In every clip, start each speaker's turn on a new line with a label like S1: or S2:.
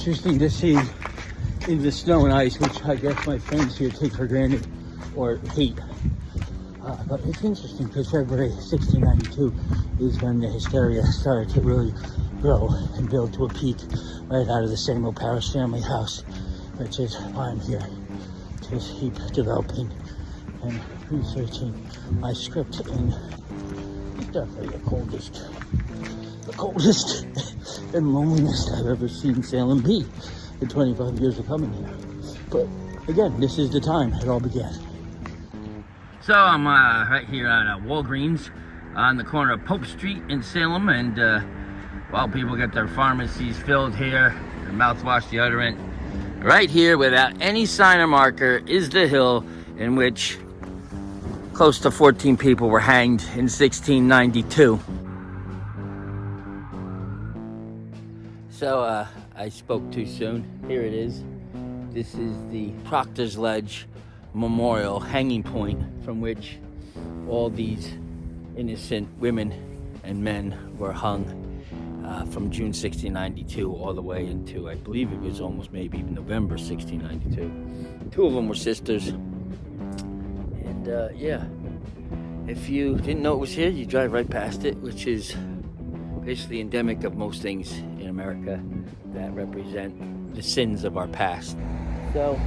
S1: interesting to see in the snow and ice, which I guess my friends here take for granted or hate. But it's interesting because February 1692 is when the hysteria started to really grow and build to a peak right out of the Samuel Parris family house, which is why I'm here to keep developing and researching my script in definitely the coldest and loneliest I've ever seen Salem be in 25 years of coming here. But again, this is the time it all began. So I'm right here at Walgreens on the corner of Pope Street in Salem, and while people get their pharmacies filled here, their mouthwash, deodorant, right here without any sign or marker is the hill in which close to 14 people were hanged in 1692. So I spoke too soon. Here it is. This is the Proctor's Ledge Memorial hanging point from which all these innocent women and men were hung from June 1692 all the way into, I believe it was almost maybe even November 1692. Two of them were sisters. And yeah, if you didn't know it was here, you drive right past it, which is basically endemic of most things in America that represent the sins of our past. So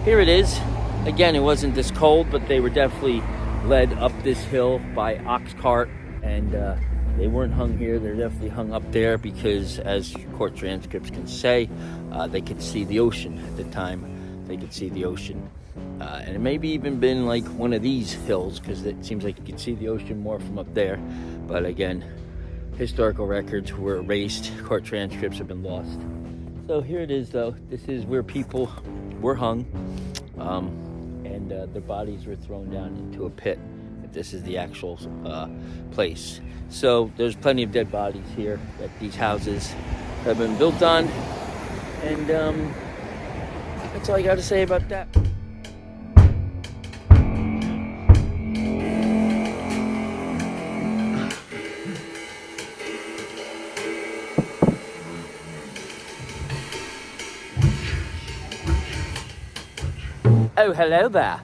S1: here it is. Again, it wasn't this cold, but they were definitely led up this hill by ox cart, and they weren't hung here. They're definitely hung up there because, as court transcripts can say, they could see the ocean at the time. They could see the ocean. And it maybe even been like one of these hills, because it seems like you could see the ocean more from up there. But again, historical records were erased. Court transcripts have been lost. So here it is, though. This is where people were hung. And their bodies were thrown down into a pit. This is the actual place. So there's plenty of dead bodies here that these houses have been built on. And that's all I got to say about that. Oh, hello there.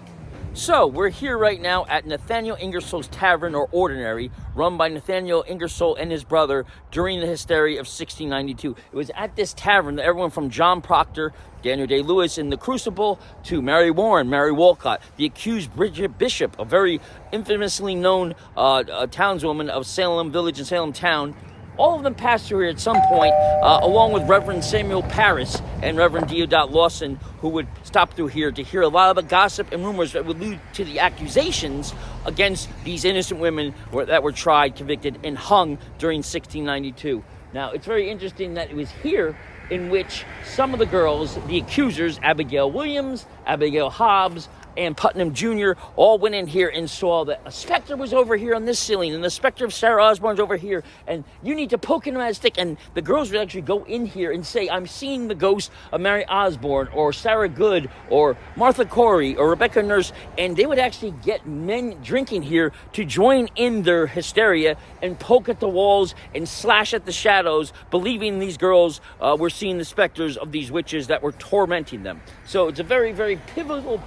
S1: So, we're here right now at Nathaniel Ingersoll's Tavern, or Ordinary, run by Nathaniel Ingersoll and his brother during the hysteria of 1692. It was at this tavern that everyone from John Proctor, Daniel Day-Lewis in The Crucible, to Mary Warren, Mary Walcott, the accused Bridget Bishop, a very infamously known townswoman of Salem Village and Salem Town, all of them passed through here at some point, along with Reverend Samuel Parris and Reverend Deodat Lawson, who would stop through here to hear a lot of the gossip and rumors that would lead to the accusations against these innocent women that were tried, convicted, and hung during 1692. Now, it's very interesting that it was here in which some of the girls, the accusers, Abigail Williams, Abigail Hobbs, and Putnam Jr. all went in here and saw that a specter was over here on this ceiling, and the specter of Sarah Osborne's over here, and you need to poke him at a stick. And the girls would actually go in here and say, I'm seeing the ghost of Mary Osborne, or Sarah Good, or Martha Corey, or Rebecca Nurse, and they would actually get men drinking here to join in their hysteria and poke at the walls and slash at the shadows, believing these girls were seeing the specters of these witches that were tormenting them. So it's a very, very pivotal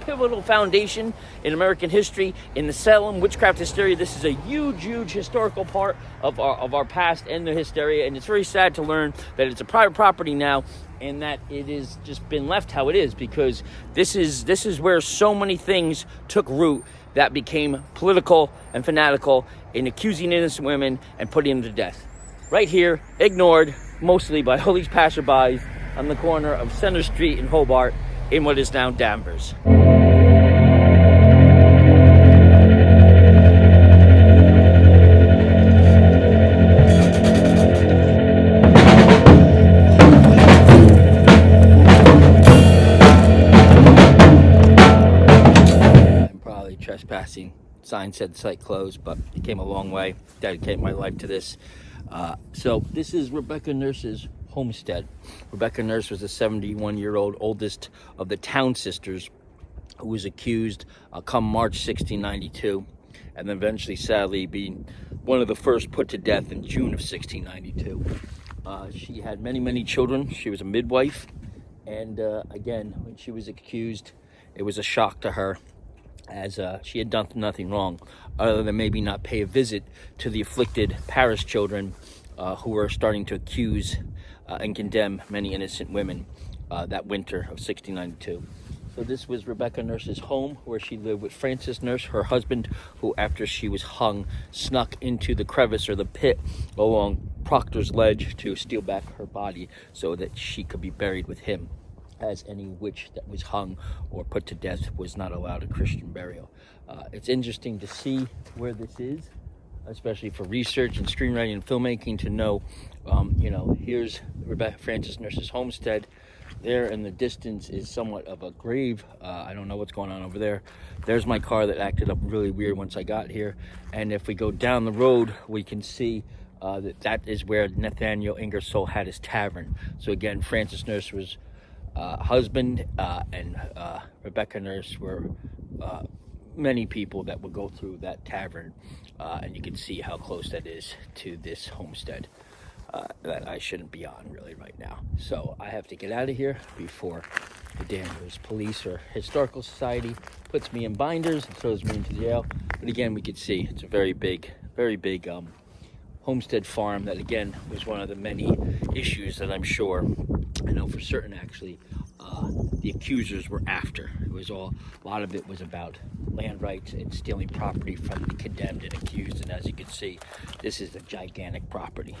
S1: foundation in American history. In the Salem witchcraft hysteria, this is a huge historical part of our past and the hysteria, and it's very sad to learn that it's a private property now and that it has just been left how it is, because this is where so many things took root that became political and fanatical in accusing innocent women and putting them to death. Right here, ignored mostly by all these passerbys on the corner of Center Street in Hobart in what is now Danvers. Trespassing. Sign said site closed, but it came a long way. Dedicate my life to this. So this is Rebecca Nurse's homestead. Rebecca Nurse was a 71-year-old oldest of the Town sisters who was accused come March 1692, and then eventually, sadly, being one of the first put to death in June of 1692. She had many children. She was a midwife, And again, when she was accused, it was a shock to her, as she had done nothing wrong other than maybe not pay a visit to the afflicted parish children who were starting to accuse and condemn many innocent women that winter of 1692. So this was Rebecca Nurse's home, where she lived with Francis Nurse, her husband, who after she was hung snuck into the crevice or the pit along Proctor's Ledge to steal back her body so that she could be buried with him, as any witch that was hung or put to death was not allowed a Christian burial. It's interesting to see where this is, especially for research and screenwriting and filmmaking, to know, here's Rebecca Francis Nurse's homestead. There in the distance is somewhat of a grave. I don't know what's going on over there. There's my car that acted up really weird once I got here. And if we go down the road, we can see that is where Nathaniel Ingersoll had his tavern. So again, Francis Nurse was husband and Rebecca Nurse were many people that would go through that tavern, and you can see how close that is to this homestead that I shouldn't be on really right now. So I have to get out of here before the Danvers Police or Historical Society puts me in binders and throws me into jail. But again, we could see it's a very big homestead farm that, again, was one of the many issues that I'm sure, I know for certain actually, the accusers were after. A lot of it was about land rights and stealing property from the condemned and accused. And as you can see, this is a gigantic property.